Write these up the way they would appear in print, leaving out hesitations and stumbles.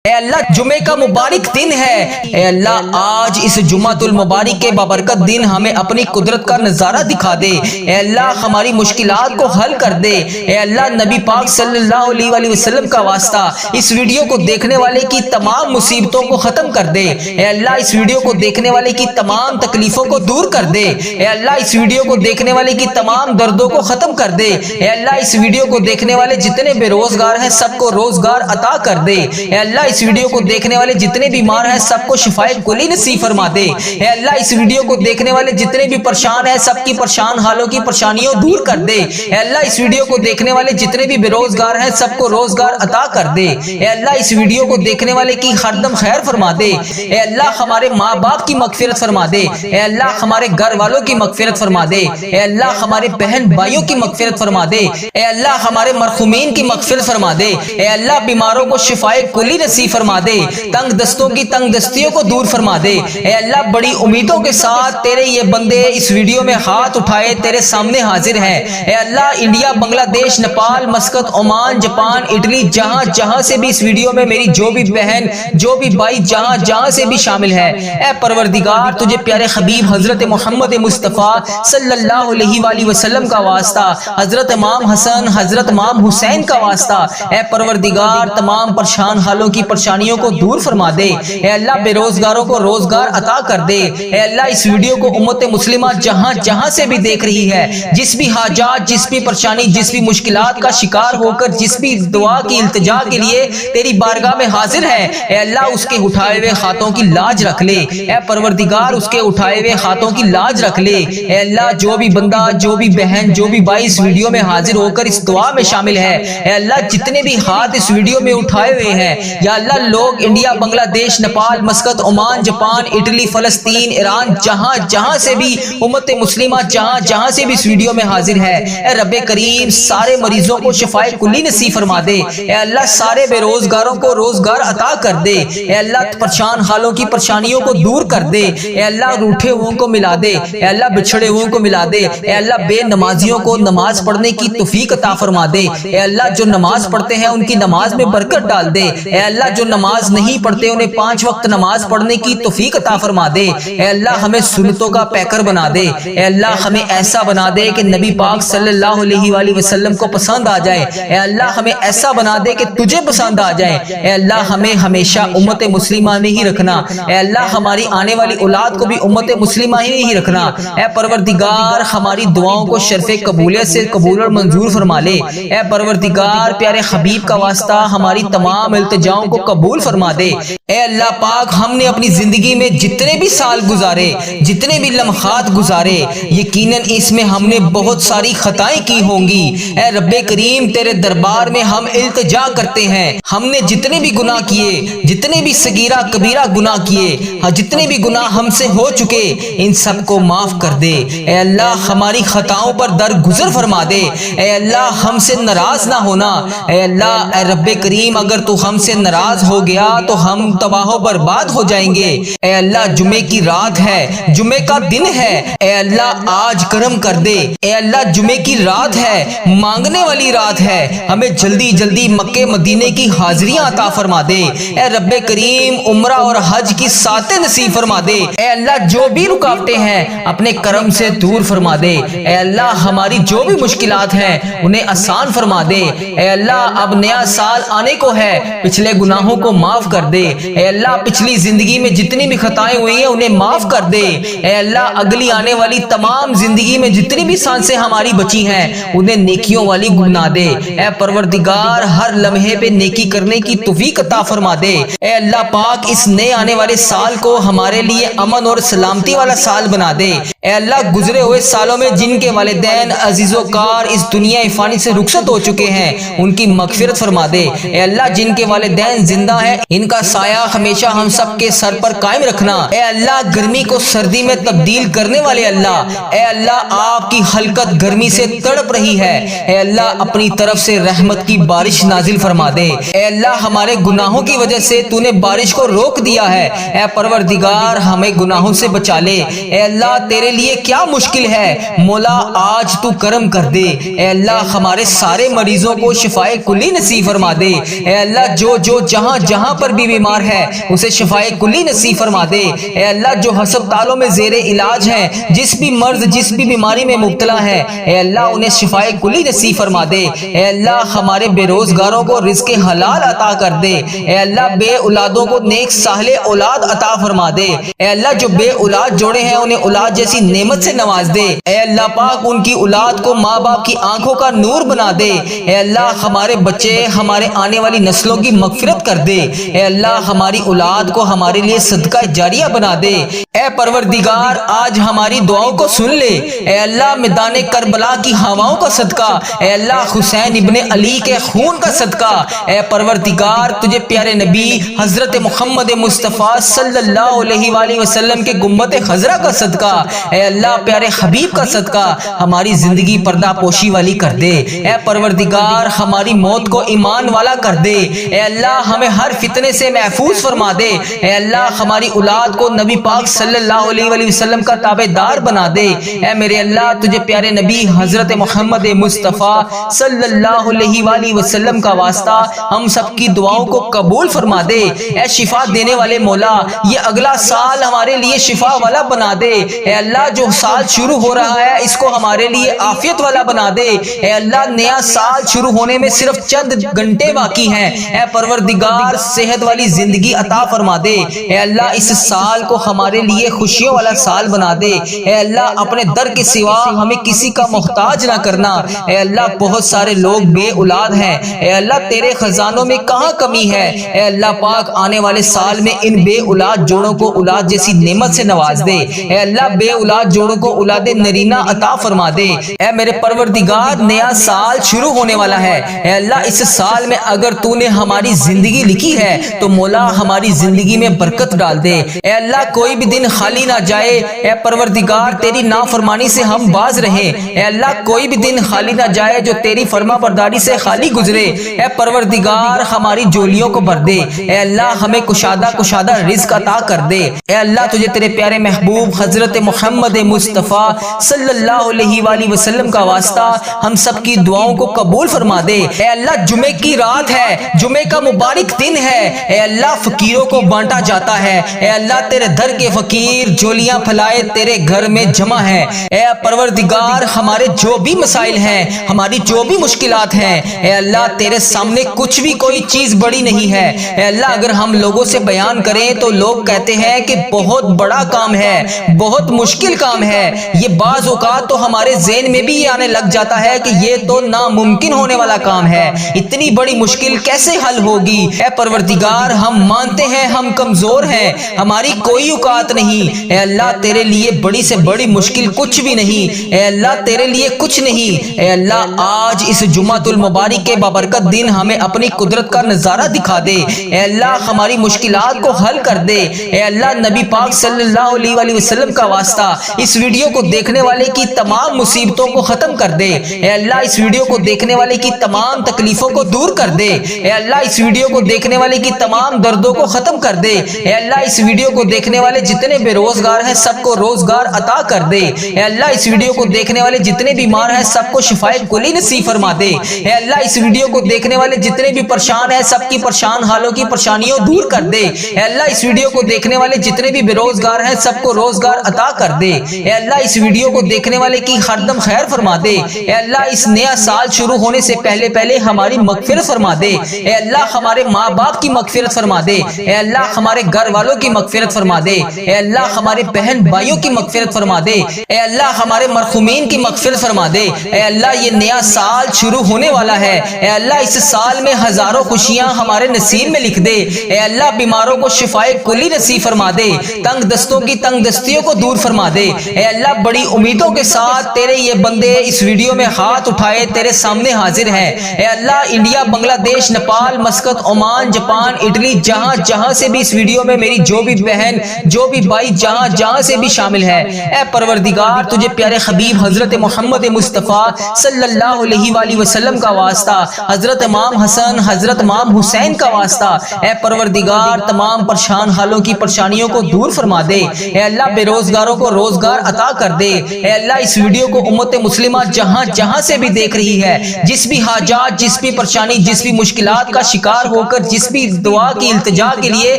اے اللہ جمعے کا مبارک دن ہے، اے اللہ آج اس جمعۃ المبارک کے بابرکت دن ہمیں اپنی قدرت کا نظارہ دکھا دے، اے اللہ ہماری مشکلات کو حل کر دے، اے اللہ نبی پاک صلی اللہ علیہ وآلہ وسلم کا واسطہ اس ویڈیو کو دیکھنے والے کی تمام مصیبتوں کو ختم کر دے، اے اللہ اس ویڈیو کو دیکھنے والے کی تمام تکلیفوں کو دور کر دے، اے اللہ اس ویڈیو کو دیکھنے والے کی تمام دردوں کو ختم کر دے، اے اللہ اس ویڈیو کو دیکھنے والے جتنے بے روزگار ہیں سب کو روزگار عطا کر دے، اے اللہ اس ویڈیو کو دیکھنے والے جتنے بیمار ہیں سب کو شفائے کلی نصیب فرما دے، اے اللہ اس ویڈیو کو دیکھنے والے جتنے بھی پریشان ہیں سب کی پریشان حالوں کی پریشانیوں دور کر دے، اے اللہ اس ویڈیو کو دیکھنے والے جتنے بھی بے روزگار ہیں سب کو روزگار عطا کر دے، اے اللہ اس ویڈیو کو دیکھنے والے کی ہر دم خیر فرما دے، اے اللہ ہمارے ماں باپ کی مغفرت فرما دے، اے اللہ ہمارے گھر والوں کی مغفرت فرما دے، اے اللہ ہمارے بہن بھائیوں کی مغفرت فرما دے، اے اللہ ہمارے مرحومین کی مغفرت فرما دے، اے اللہ بیماروں کو شفائے کلی نصیب فرما دے، تنگ دستوں کی تنگ دستیوں کو دور فرما دے، اے اللہ بڑی امیدوں کے ساتھ تیرے یہ بندے اس ویڈیو میں ہاتھ اٹھائے تیرے سامنے حاضر ہیں، اے اللہ انڈیا، بنگلہ دیش، Nepal, Muscat, Oman, Japan, Italy, جہاں جہاں سے بھی اس ویڈیو میں میری جو بھی بہن جو بھی بھائی جہاں جہاں سے بھی شامل ہے، اے پروردگار تجھے پیارے حبیب حضرت محمد مصطفیٰ صلی اللہ علیہ وآلہ وسلم کا واسطہ، حضرت امام حسن حضرت امام حسین کا واسطہ، اے پروردگار تمام پریشان حالوں کی پریشانیوں کو دور فرما دے، اے اللہ بے روزگاروں کو روزگار عطا کر دے، اے اللہ اس ویڈیو کو امت مسلمہ جہاں جہاں سے بھی دیکھ رہی ہے، جس بھی حاجات، جس بھی پریشانی، جس بھی مشکلات کا شکار ہو کر جس بھی دعا کی التجا کے لیے تیری بارگاہ میں حاضر ہے، اے اللہ اس کے اٹھائے ہوئے ہاتھوں کی لاج رکھ لے، اے پروردگار اس کے اٹھائے ہوئے ہاتھوں کی لاج رکھ لے، اے اللہ جو بھی بندہ جو بھی بہن جو بھی بھائی اس ویڈیو میں حاضر ہو کر اس دعا میں شامل ہے، اے اللہ جتنے بھی ہاتھ اس ویڈیو میں اٹھائے ہوئے ہیں یا اللہ لوگ انڈیا، بنگلہ دیش، Nepal, Muscat, Oman, Japan, Italy, فلسطین، ایران، جہاں جہاں سے بھی امت مسلمہ جہاں جہاں سے بھی اس ویڈیو میں حاضر ہے، اے رب کریم سارے مریضوں کو شفائے کلی نصیب فرما دے، اے اللہ سارے بے روزگاروں کو روزگار عطا کر دے، اے اللہ پریشان حالوں کی پریشانیوں کو دور کر دے، اے اللہ روٹھے ہوئوں کو ملا دے، اے اللہ بچھڑے ہوئوں کو ملا دے، اے اللہ بے نمازیوں کو نماز پڑھنے کی توفیق عطا فرما دے، اے اللہ جو نماز پڑھتے ہیں ان کی نماز میں برکت ڈال دے، اے اللہ جو نماز نہیں پڑھتے انہیں 5 وقت نماز پڑھنے کی توفیق عطا فرما دے، اے اللہ ہمیں سنتوں کا پیکر بنا دے، اے اللہ ہمیں ایسا بنا دے کہ نبی پاک صلی اللہ علیہ وآلہ وسلم کو پسند آ جائے، اے اللہ ہمیں ایسا بنا دے کہ تجھے پسند آ جائے، اے اللہ ہمیں ہمیشہ امت مسلمہ میں ہی رکھنا، اے اللہ ہماری آنے والی اولاد کو بھی امت مسلمہ ہی نہیں رکھنا، اے پروردگار ہماری دعاؤں کو شرف قبولیت سے قبول اور منظور فرما لے، اے پروردگار پیارے حبیب کا واسطہ ہماری تمام التجاؤں کو قبول فرما دے، اے اللہ پاک ہم نے اپنی زندگی میں جتنے بھی سال گزارے جتنے بھی لمحات گزارے یقیناً اس میں ہم نے بہت ساری خطائیں کی ہوں گی، اے رب کریم تیرے دربار میں ہم التجا کرتے ہیں، ہم نے جتنے بھی گناہ کیے جتنے بھی صغیرہ کبیرہ گناہ کیے جتنے بھی گناہ ہم سے ہو چکے ان سب کو معاف کر دے، اے اللہ ہماری خطاؤں پر درگزر فرما دے، اے اللہ ہم سے ناراض نہ ہونا، اے اللہ اے رب کریم اگر تو ہم سے ناراض ہو گیا تو ہم تباہ و برباد ہو جائیں گے، اے اللہ جمعے کی رات ہے، جمعے کا دن ہے، اے اللہ آج کرم کر دے، اے اللہ جمعے کی رات ہے، مانگنے والی رات ہے، ہمیں جلدی جلدی مکے مدینے کی حاضریاں عطا فرما دے، اے رب کریم عمرہ اور حج کی ساتیں نصیب فرما دے، اے اللہ جو بھی رکاوٹیں ہیں اپنے کرم سے دور فرما دے، اے اللہ ہماری جو بھی مشکلات ہیں انہیں آسان فرما دے، اے اللہ اب نیا سال آنے کو ہے، پچھلے گناہوں کو معاف کر دے، اے اللہ پچھلی زندگی میں جتنی بھی خطائیں ہوئی ہیں انہیں معاف کر دے، اے اللہ اگلی آنے والی تمام زندگی میں جتنی بھی سانسیں ہماری بچی ہیں انہیں نیکیوں والی بنا دے، اے پروردگار ہر لمحے پہ نیکی کرنے کی توفیق عطا فرما دے، اے اللہ پاک اس نئے آنے والے سال کو ہمارے لیے امن اور سلامتی والا سال بنا دے، اے اللہ گزرے ہوئے سالوں میں جن کے والدین عزیز و کار اس دنیا فانی سے رخصت ہو چکے ہیں ان کی مغفرت فرما دے، اے اللہ جن کے والدین زندہ ہیں ان کا سایہ ہمیشہ ہم سب کے سر پر قائم رکھنا، اے اللہ گرمی کو سردی میں تبدیل کرنے والے اللہ، اے اللہ آپ کی خلقت گرمی سے تڑپ رہی ہے، اے اللہ اپنی طرف سے رحمت کی بارش نازل فرما دے، اے اللہ ہمارے گناہوں کی وجہ سے تو نے بارش کو روک دیا ہے، اے پروردگار ہمیں گناہوں سے بچا لے، اے اللہ تیرے لیے کیا مشکل ہے، مولا آج تو کرم کر دے۔ اے اللہ ہمارے سارے مریضوں کو شفائے کلی نصیب فرما دے۔ اے اللہ جو جہاں جہاں پر بھی بیمار ہے اسے شفائے کلی نصیب فرما دے۔ اے اللہ جو ہسپتالوں میں زیر علاج ہیں، جس بھی مرض جس بھی بیماری میں مبتلا ہے، اے اللہ انہیں شفائے کلی نصیب فرما دے۔ اے اللہ ہمارے بے روزگاروں کو رزق حلال عطا کر دے۔ اے اللہ بے اولادوں کو نیک صالح اولاد عطا فرما دے۔ اے اللہ جو بے اولاد جوڑے ہیں انہیں اولاد جیسی نعمت سے نواز دے۔ اے اللہ پاک ان کی اولاد کو ماں باپ کی آنکھوں کا نور بنا دے۔ اے اللہ ہمارے بچے ہمارے آنے والی نسلوں کی مغفرت کر دے۔ اے اللہ ہماری اولاد کو ہمارے لیے صدقہ جاریہ بنا دے۔ اے پروردگار آج ہماری دعاؤں کو سن لے۔ اے اللہ میدان کربلا کی ہواؤں کا صدقہ، اے اللہ حسین ابن علی کے خون کا صدقہ، اے پروردگار تجھے پیارے نبی حضرت محمد مصطفیٰ صلی اللہ علیہ وآلہ وسلم کے گنبد خضرا کا صدقہ، اے اللہ پیارے حبیب کا صدقہ ہماری زندگی پردہ پوشی والی کر دے۔ اے پروردگار ہماری موت کو ایمان والا کر دے۔ اے اللہ ہمیں ہر فتنے سے محفوظ فرما دے۔ اے اللہ ہماری اولاد کو نبی پاک صلی اللہ علیہ وآلہ وسلم کا تابع دار بنا دے۔ اے میرے اللہ تجھے پیارے نبی حضرت محمد مصطفیٰ صلی اللہ علیہ وآلہ وسلم کا واسطہ ہم سب کی دعاؤں کو قبول فرما دے۔ اے شفا دینے والے مولا یہ اگلا سال ہمارے لیے شفا والا بنا دے۔ اے اللہ جو سال شروع ہو رہا ہے اس کو ہمارے لیے عافیت والا بنا دے۔ اے اللہ نیا سال شروع ہونے میں صرف چند گھنٹے باقی ہیں، اے پروردگار صحت والی زندگی عطا فرما دے۔ اے اللہ اس سال کو ہمارے لیے خوشیوں والا سال بنا دے۔ اے اللہ اپنے در کے سوا ہمیں کسی کا محتاج نہ کرنا۔ اے اللہ بہت سارے لوگ بے اولاد ہیں، اے اللہ تیرے خزانوں میں کہاں کمی ہے۔ اے اللہ پاک آنے والے سال میں ان بے اولاد جوڑوں کو اولاد جیسی نعمت سے نواز دے۔ اے اللہ بے اولاد جوڑوں کو اولاد نرینہ عطا فرما دے۔ اے میرے پروردگار نیا سال شروع ہونے والا ہے، اے اللہ اس سال میں اگر تو نے ہماری زندگی لکھی ہے تو مولا ہماری زندگی میں برکت ڈال دے۔ اے اللہ کوئی بھی دن خالی نہ جائے، اے پروردگار تیری نافرمانی سے ہم باز رہیں۔ اے اللہ کوئی بھی دن خالی نہ جائے جو تیری فرما برداری سے خالی گزرے۔ اے پروردگار ہماری جولیوں کو بھر دے۔ اے اللہ ہمیں کشادہ رزق عطا کر دے۔ اے اللہ تجھے تیرے پیارے محبوب حضرت محمد مصطفیٰ صلی اللہ علیہ وآلہ وسلم کا واسطہ ہم سب کی دعاؤں کو قبول فرما دے۔ اے اللہ جمعے کی رات ہے، جمعے کا مبارک دن ہے، اے اللہ فقیروں کو بانٹا جاتا ہے۔ اے اللہ تیرے در کے فقیر جولیاں پھلائے تیرے گھر میں جمع ہے۔ اے پروردگار ہمارے جو بھی مسائل ہیں، ہماری جو بھی مشکلات ہیں، اے اللہ تیرے سامنے کچھ بھی کوئی چیز بڑی نہیں ہے۔ اے اللہ اگر ہم لوگوں سے بیان کریں تو لوگ کہتے ہیں کہ بہت بڑا کام ہے، بہت مشکل کام ہے۔ یہ بعض اوقات تو ہمارے ذہن میں بھی یہ آنے لگ جاتا ہے کہ یہ تو ناممکن ہونے والا کام ہے، اتنی بڑی مشکل کیسے حل ہوگی۔ اے پروردگار ہم مانتے ہیں ہم کمزور ہیں، ہماری کوئی اوقات نہیں۔ اے اللہ تیرے لیے بڑی سے بڑی مشکل کچھ بھی نہیں۔ اے اللہ تیرے لیے کچھ نہیں۔ اے اللہ آج اس جمعۃ المبارک کے بابرکت دن ہمیں اپنی قدرت کا نظارہ دکھا دے۔ اے اللہ ہماری مشکلات کو حل کر دے۔ اے اللہ نبی پاک صلی اللہ علیہ وآلہ وسلم کا واسطہ اس ویڈیو کو دیکھنے والے کی تمام مصیبتوں کو ختم کر دے۔ اے اللہ اس ویڈیو کو دیکھنے والے کی تمام تکلیفوں کو دور کر دے۔ اے اللہ اس ویڈیو کو دیکھنے والے کی تمام دردوں کو ختم کر دے۔ اے اللہ اس ویڈیو کو دیکھنے والے جتنے بے روزگار ہیں سب کو روزگار عطا کر دے۔ اے اللہ اس ویڈیو کو دیکھنے والے جتنے بیمار ہیں سب کو شفائے کلی نصیب فرما دے۔ اے اللہ اس ویڈیو کو دیکھنے والے جتنے بھی پریشان ہیں سب کی پریشان حالوں کی پریشانیوں دور کر دے۔ اے اللہ اس ویڈیو کو دیکھنے والے جتنے بھی بے روزگار ہیں سب کو روزگار عطا کر دے۔ اے اللہ اس ویڈیو کو دیکھنے والے کی ہر دم خیر فرما دے۔ اے اللہ اس نیا سال شروع ہونے سے پہلے ہماری مغفرت فرما دے۔ اے اللہ ہمارے ماں باپ کی مغفرت فرما دے۔ اے اللہ ہمارے گھر والوں کی مغفرت فرما دے۔ اے اللہ ہمارے بہن بھائیوں کی مغفرت فرما دے۔ اے اللہ ہمارے مرحومین کی مغفرت فرما دے۔ اے اللہ یہ نیا سال شروع ہونے والا ہے، اے اللہ اس سال میں ہزاروں خوشیاں ہمارے نصیب میں لکھ دے۔ اے اللہ بیماروں کو شفائے کلی نصیب فرما دے، تنگ دستوں کی تنگ دستیوں کو دور فرما دے۔ اے اللہ بڑی امیدوں کے ساتھ تیرے یہ بندے اس ویڈیو میں ہاتھ اٹھائے تیرے سامنے حاضر ہیں۔ اے اللہ انڈیا، بنگلہ دیش، Nepal, Muscat, Oman, Japan, Italy, جہاں سے بھی اس ویڈیو میں میری جو بھی بہن جو بھی بھائی جہاں سے بھی شامل ہے، اے پروردگار تجھے پیارے حبیب حضرت محمد مصطفیٰ صلی اللہ علیہ وآلہ وسلم کا واسطہ، حضرت امام حسن حضرت امام حسین کا واسطہ، اے پروردگار تمام پریشان حالوں کی پریشانیوں کو دور فرما دے۔ اے اللہ بے روزگاروں کو روزگار عطا کر دے۔ اے اللہ اس ویڈیو کو امت مسلمہ جہاں جہاں سے بھی دیکھ رہی ہے، جس بھی حاجات، جس بھی پریشانی، جس بھی مشکلات کا شکار ہو کر جس بھی دعا کی التجا کے لیے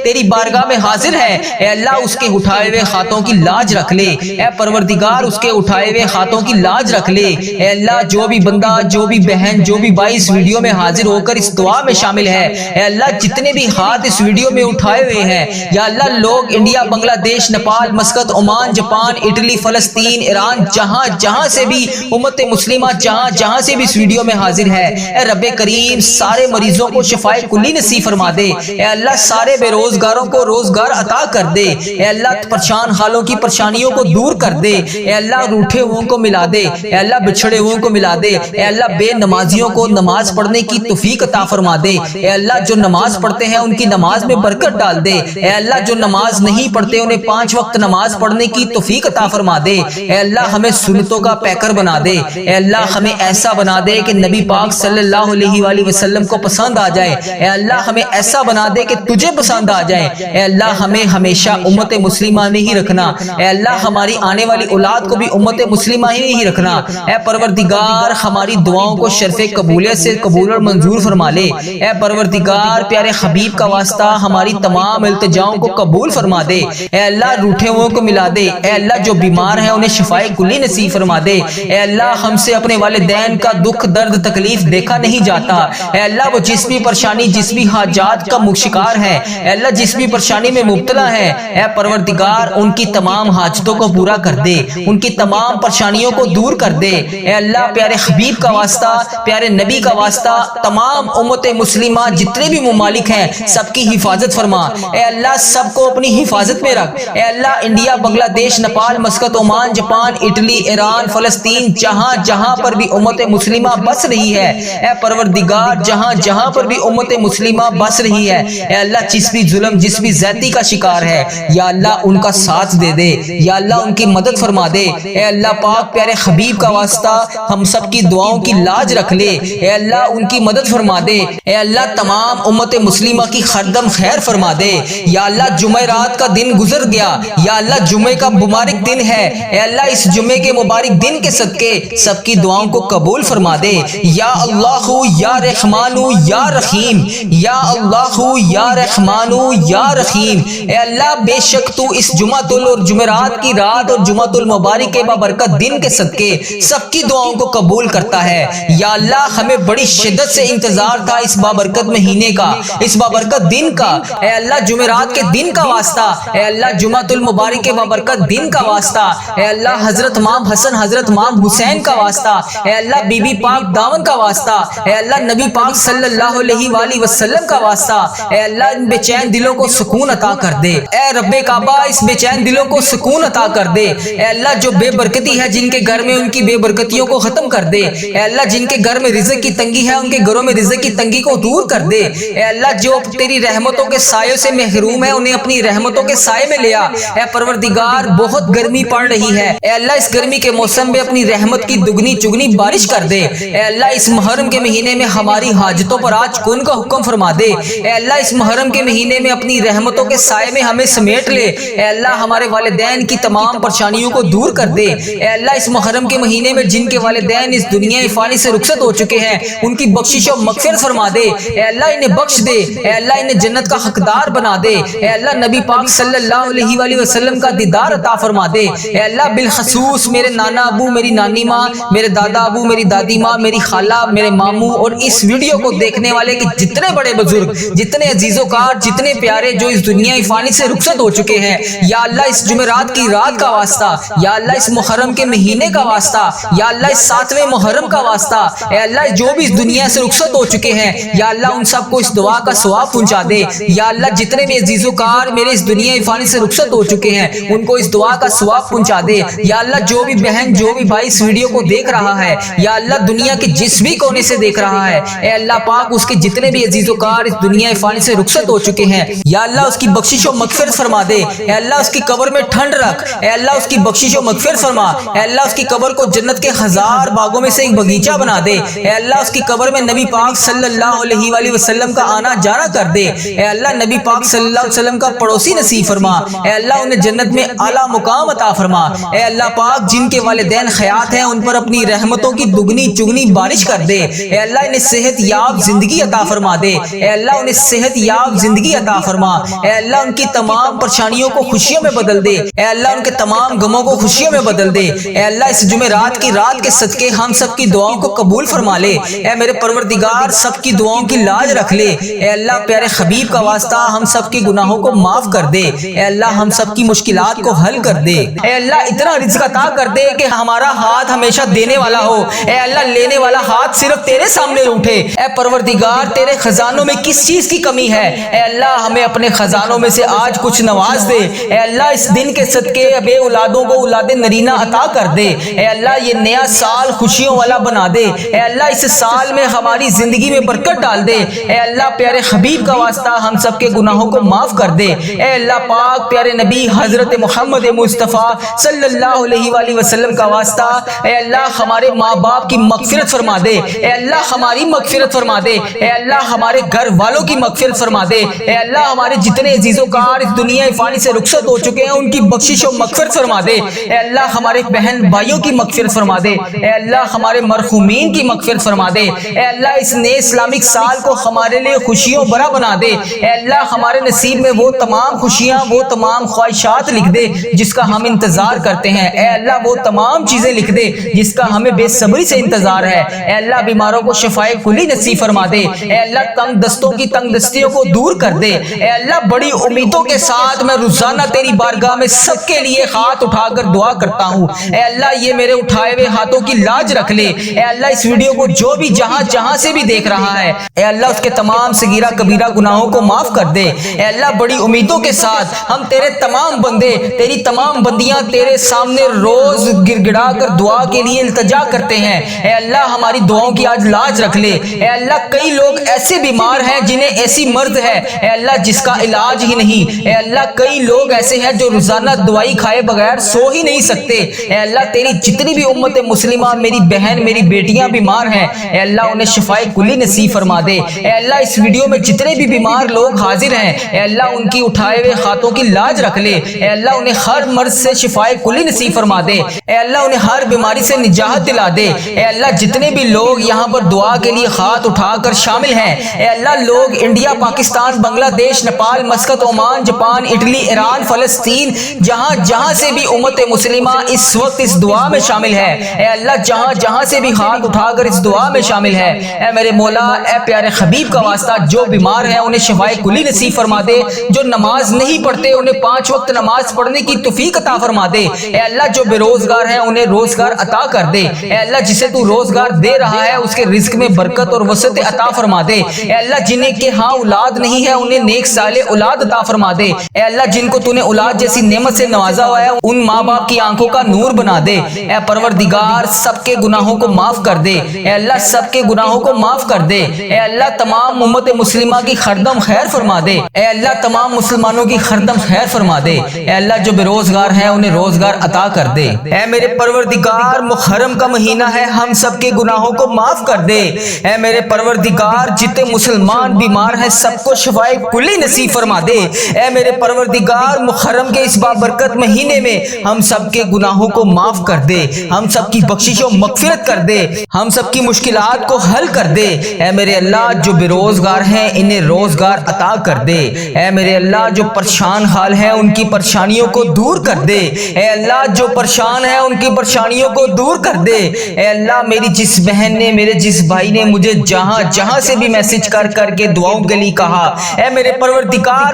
تیری بارگاہ میں حاضر ہے، اے اللہ اس کے اٹھائے ہوئے ہاتھوں کی لاج رکھ لے۔ اے پروردگار اس کے اٹھائے ہوئے ہاتھوں کی لاج رکھ لے۔ اے اللہ جو بھی بندہ، جو بھی بہن، جو بھی بھائی اس ویڈیو میں حاضر ہو کر اس دعا میں شامل ہے، اے اللہ جتنے بھی ہاتھ اس ویڈیو میں اٹھائے ہوئے ہیں، یا اللہ لوگ انڈیا، بنگلہ دیش، Nepal, Muscat, Oman, Japan, Italy, فلسطین، ایران، جہاں جہاں سے بھی امت مسلمہ جہاں جہاں سے بھی اس ویڈیو میں حاضر ہے، اے رب کریم سارے مریضوں کو شفائے کلی نصیب فرما دے۔ اے اللہ سارے بے روزگاروں کو روزگار عطا کر دے۔ اے اللہ پریشان حالوں کی پریشانیوں کو دور کر دے۔ اے اللہ روٹھے ہوئوں کو ملا دے۔ اے اللہ بچھڑے ہوئوں کو ملا دے۔ اے اللہ بے نمازیوں کو نماز پڑھنے کی توفیق عطا فرما دے۔ اے اللہ جو نماز پڑھتے ہیں ان کی نماز میں برکت ڈال دے۔ اے اللہ جو نماز نہیں پڑھتے انہیں 5 وقت نماز پڑھنے کی توفیق عطا فرما دے۔ اے اللہ ہمیں سنتوں کا پیکر بنا دے۔ اے اللہ ہمیں ایسا بنا دے کہ نبی پاک صلی اللہ علیہ وآلہ وسلم کو پسند آ جائے۔ اے اللہ ہمیں ایسا بنا دے کہ تجھے پسند آ جائے۔ اے اللہ ہمیں ہمیشہ امت مسلمہ میں ہی رکھنا۔ اے اللہ ہماری آنے والی اولاد کو بھی امت مسلمہ ہی ہی رکھنا۔ اے پروردگار ہماری دعاؤں کو شرف قبولیت سے قبول اور منظور فرما لے۔ اے پروردگار پیارے حبیب کا واسطہ ہماری تمام التجاؤں کو قبول فرما دے۔ اے اللہ روٹھے ہوئوں کو ملا دے۔ اے اللہ جو بیمار ہیں انہیں شفائے کلی نصیب فرما دے۔ اے اللہ ہم سے اپنے والدین کا دکھ درد تکلیف دیکھا نہیں جاتا۔ اے اللہ وہ جس بھی پریشانی جس بھی حاجات کا شکار ہے، اے اللہ جس بھی پریشانی میں مبتلا ہے، اے پروردگار ان کی تمام حاجتوں کو پورا کر دے، ان کی تمام پریشانیوں کو دور کر دے۔ اے اللہ پیارے حبیب کا واسطہ، پیارے نبی کا واسطہ تمام امت مسلمہ جتنے بھی ممالک ہیں سب کی حفاظت فرما۔ اے اللہ سب کو اپنی حفاظت میں رکھ۔ اے اللہ انڈیا، بنگلہ دیش، Nepal, Muscat, Oman, Japan, Italy, Iran, فلسطین، جہاں جہاں پر بھی امت مسلمہ بس رہی ہے، اے پروردگار جہاں جہاں پر بھی امت مسلمہ بس رہی ہے، اے اللہ جس بھی ظلم جس بھی زیادتی کا شکار ہے، یا اللہ ان کا ساتھ دے دے، یا اللہ ان کی مدد فرما دے۔ اے اللہ پاک پیارے حبیب کا واسطہ ہم سب کی دعاؤں کی لاج رکھ لے۔ اے اللہ ان کی مدد فرما دے۔ اے اللہ تمام امت مسلمہ کی خردم خیر فرما دے۔ یا اللہ جمعرات کا دن گزر گیا، یا اللہ جمعے کا مبارک دن ہے، اے اللہ اس جمعے کے مبارک دن کے صدقے سب کی دعاؤں کو قبول فرما دے۔ یا اللہ یا رحمان یا رحیم، یا اللہ یا رحمان یا رحیم۔ اے اللہ بے شک تو اس جمعۃ اور جمعرات کی رات اور جمعۃ المبارک کے بابرکت دن کے صدقے سب کی دعاؤں کو قبول کرتا ہے۔ یا اللہ ہمیں بڑی شدت سے انتظار تھا اس بابرکت مہینے کا، اس بابرکت دن کا۔ اے اللہ جمعرات کے دن کا واسطہ، اے اللہ جمعۃ المبارک کے بابرکت دن کا واسطہ، اے اللہ حضرت امام حسن حضرت امام حسین کا واسطہ، اے اللہ بی بی پاک دامن کا واسطہ، اے اللہ نبی پاک صلی اللہ علیہ وآلہ وسلم کا واسطہ، اے اللہ ان بے چین دلوں کو سکون عطا کر دے۔ اے رب کعبہ اس بے چین دلوں کو سکون عطا کر دے۔ اے اللہ جو بے برکتی ہے جن کے گھر میں ان کی بے برکتیوں کو ختم کر دے۔ اے اللہ جن کے گھر میں رزق کی تنگی ہے ان کے گھروں میں رزق کی تنگی کو دور کر دے۔ اے اللہ جو تیری رحمتوں کے سایوں سے محروم ہے انہیں اپنی رحمتوں کے سائے میں لیا۔ اے پروردگار بہت گرمی پڑ رہی ہے، اے اللہ اس گرمی کے موسم میں اپنی رحمت کی دگنی چگنی بارش کر دے۔ اے اللہ اس محرم کے مہینے میں ہماری حاجتوں پر آج کن کا حکم فرما دے۔ اے اللہ اس محرم کے مہینے میں اپنی رحمتوں کے سائے میں ہمیں سمیٹ لے۔ اے اللہ ہمارے والدین کی تمام پریشانیوں کو دور کر دے۔ اے اللہ اس محرم کے مہینے میں جن کے والدین اس دنیا فانی سے رخصت ہو چکے ہیں ان کی بخشش و مغفرت فرما دے۔ اے اللہ انہیں بخش دے۔ اے اللہ انہیں جنت کا حقدار بنا دے۔ اے اللہ نبی پاک صلی اللہ علیہ وآلہ وسلم کا دیدار عطا فرما دے۔ اے اللہ بالخصوص میرے نانا ابو، میری نانی ماں، میرے دادا ابو، میری دادی ماں، میری خالہ، میرے ماموں اور اس ویڈیو کو دیکھنے والے کے جتنے بڑے بزرگ، جتنے عزیز و کار، جتنے پیارے جو اس دنیا فانی سے رخصت ہو چکے ہیں، یا اللہ اس جمعرات کی رات کا واسطہ، یا اللہ اس محرم کے مہینے کا واسطہ، یا اللہ اس 7ویں محرم کا واسطہ، اے اللہ جو بھی اس دنیا سے رخصت ہو چکے ہیں، یا اللہ ان سب کو اس دعا کا ثواب پہنچا دے۔ یا اللہ جتنے بھی عزیز و کار میرے اس دنیا فانی سے رخصت ہو چکے ہیں ان کو اس دعا کا ثواب پہنچا دے۔ یا اللہ جو بھی بہن جو بھی بھائی اس ویڈیو کو دیکھ رہا ہے، یا اللہ دنیا کے جس بھی کونے سے دیکھ رہا ہے، اے اللہ پاک اس کے جتنے بھی عزیز و کار اس دنیا فانی سے رخصت ہو چکے ہیں، یا اللہ اس کی بخشش و مغفرت فرما دے۔ اے اللہ اس کی قبر میں ٹھنڈ رکھ۔ اے اللہ اس کی بخشش و مغفرت فرما۔ اے اللہ اس کی قبر کو جنت کے 1000 باغوں میں سے ایک باغیچہ بنا دے۔ اے اللہ اس کی قبر میں نبی پاک صلی اللہ علیہ وآلہ وسلم کا آنا جانا کر دے۔ اے اللہ نبی پاک صلی اللہ علیہ وسلم کا پڑوسی نصیب فرما۔ اے اللہ انہیں جنت میں اعلیٰ مقام عطا فرما۔ اے اللہ پاک جن کے والدین حیات ہیں ان پر اپنی رحمتوں کی دگنی چگنی بارش کر دے۔ اے اللہ انہیں صحت یاب زندگی عطا فرما دے۔ اے اللہ انہیں صحت یاب زندگی عطا فرما۔ اے اللہ ان کی تمام پریشانیوں کو خوشیوں میں بدل دے۔ اے اللہ ان کے تمام غموں کو خوشیوں میں بدل دے۔ اے اللہ اس جمعرات کی رات کے صدقے ہم سب کی دعاؤں کو قبول فرما لے۔ اے میرے پروردگار سب کی دعاؤں کی لاج رکھ لے۔ اے اللہ پیارے حبیب کا واسطہ ہم سب کے گناہوں کو معاف کر دے۔ اے اللہ ہم سب کی مشکلات کو حل کر دے۔ اے اللہ اتنا رزق عطا کر دے کہ ہمارا ہاتھ ہمیشہ دینے والا ہو۔ اے اللہ لینے والا ہاتھ صرف تیرے سامنے اٹھے۔ اے پروردگار تیرے خزانوں میں کس چیز کی کمی ہے؟ اے اللہ ہمیں اپنے خزانوں میں سے آج کچھ نواز دے۔ اے اللہ اس دن کے صدقے بے اولادوں کو اولاد نرینہ عطا کر دے۔ اے اللہ یہ نیا سال خوشیوں والا بنا دے۔ اے اللہ اس سال میں ہماری زندگی میں برکت ڈال دے۔ اے اللہ پیارے حبیب کا واسطہ ہم سب کے گناہوں کو معاف کر دے۔ اے اللہ پاک پیارے نبی حضرت محمد مصطفیٰ صلی اللہ علیہ وآلہ وسلم کا واسطہ اے اللہ ہمارے ماں باپ کی مغفرت فرما دے۔ اے اللہ ہماری مغفرت فرما دے۔ اے اللہ ہمارے گھر والوں کی مغفرت فرما دے۔ اے اللہ ہمارے جتنے عزیز و کار اس دنیا فانی سے رخصت ہو چکے ہیں ان کی بخشش و مغفرت فرما دے۔ اے اللہ ہمارے بہن بھائیوں کی مغفرت فرما دے۔ اے اللہ ہمارے مرحومین کی مغفرت فرما دے۔ اے اللہ اس نئے اسلامک سال کو ہمارے لیے خوشیوں بھرا بنا دے۔ اے اللہ ہمارے نصیب میں وہ تمام خوشیاں وہ تمام خواہشات لکھ دے جس کا ہم انتظار کرتے ہیں۔ اے اللہ وہ تمام چیزیں لکھ دے جس کا ہمیں بے صبری سے انتظار ہے۔ اے اللہ بیماروں کو شفائے کلی نصیب فرما دے۔ اے اللہ تنگ دستوں کی تنگ دستیوں کو دور کر دے۔ اے اللہ بڑی امیدوں کے ساتھ میں روزانہ تیری بارگاہ میں سب کے لیے ہاتھ اٹھا کر دعا کرتا ہوں۔ اے اللہ یہ میرے اٹھائے ہوئے ہاتھوں کی لاج رکھ لے۔ اے اللہ اس ویڈیو کو جو بھی جہاں سے بھی دیکھ رہا ہے اے اللہ اس کے تمام صغیرہ کبیرہ گناہوں کو معاف کر دے۔ اے اللہ بڑی امیدوں کے ساتھ ہم تیرے تمام بندے تیری تمام بندیاں تیرے سامنے روز گر گڑا کر دعا کے لیے التجا کرتے ہیں۔ اے اللہ ہماری دعاؤں کی آج لاج رکھ لے۔ اے اللہ کئی لوگ ایسے بیمار ہیں جنہیں ایسی مرض ہے اے اللہ جس کا علاج ہی نہیں۔ اے اللہ کئی لوگ ایسے ہیں جو روزانہ دوائی کھائے بغیر سو ہی نہیں سکتے۔ اے اللہ تیری جتنی بھی امت مسلمہ میری بہن میری بیٹیاں بیمار ہیں اے اللہ انہیں شفائے کلی نصیب فرما دے۔ اے اللہ اس ویڈیو میں جتنے بھی بیمار لوگ حاضر ہیں اے اللہ ان کی اٹھائے ہوئے ہاتھوں کی لاج رکھ لے۔ اے اللہ انہیں ہر مرض سے شفائے کلی نصیب فرما دے۔ اے اللہ انہیں ہر بیماری سے نجات دلا دے۔ اے اللہ جتنے بھی لوگ یہاں پر دعا کے لیے ہاتھ اٹھا کر شامل ہیں اے اللہ لوگ انڈیا پاکستان بنگلہ دیش Nepal Muscat Oman Japan Italy Iran فلسطین جہاں سے بھی امت مسلمہ اس وقت اس دعا میں شامل ہے اے اللہ جہاں سے بھی ہاتھ اٹھا کر اس دعا میں شامل ہے اے میرے مولا اے پیارے حبیب کا واسطہ جو بیمار ہیں انہیں شفائے کلی نصیب فرما دے۔ جو نماز نہیں پڑھتے انہیں 5 وقت نماز پڑھنے کی توفیق عطا فرما دے۔ اے اللہ جو بے روزگار ہیں انہیں روزگار عطا کر دے۔ اے اللہ جسے تو روزگار دے رہا ہے اس کے رزق میں برکت اور وسعت عطا فرما دے۔ اے اللہ جنہیں کہ ہاں اولاد نہیں ہے انہیں نیک صالح اولاد عطا فرما دے۔ اے اللہ جن کو تو نے اولاد جیسی نعمت سے نوازا ہوا ہے ان ماں باپ کی آنکھوں کا نور بنا دے۔ اے پروردگار سب کے گناہوں کو معاف کر دے۔ اے اللہ سب کے گناہوں کو معاف کر دے۔ اے اللہ تمام امت مسلمہ کی خردم خیر فرما دے۔ اے اللہ تمام مسلمانوں کی خردم خیر فرما دے۔ اے اللہ جو بے روزگار ہیں انہیں روزگار عطا کر دے۔ اے میرے پروردگار محرم کا مہینہ ہے ہم سب کے گناہوں کو معاف کر دے۔ اے میرے پروردگار جتنے مسلمان بیمار ہیں سب کو شفائے کلی نصیب فرما دے۔ اے میرے پروردگار محرم کے اس بابرکت مہینے میں ہم سب کے گناہوں کو معاف کر دے۔ ہم سب کی بخشش و مغفرت کر دے۔ ہم سب کی مشکلات کو حل کر دے۔ اے میرے اللہ جو بے روزگار ہیں انہیں روزگار عطا کر دے۔ اے میرے اللہ جو پریشان حال ہیں ان کی پریشانیوں کو دور کر دے۔ اے اللہ جو پریشان ہیں ان کی پریشانیوں کو دور کر دے۔ اے اللہ میری جس بہن نے میرے جس بھائی نے مجھے جہاں سے بھی میسج کر کے دعاؤں کے لیے کہا اے میرے پروردگار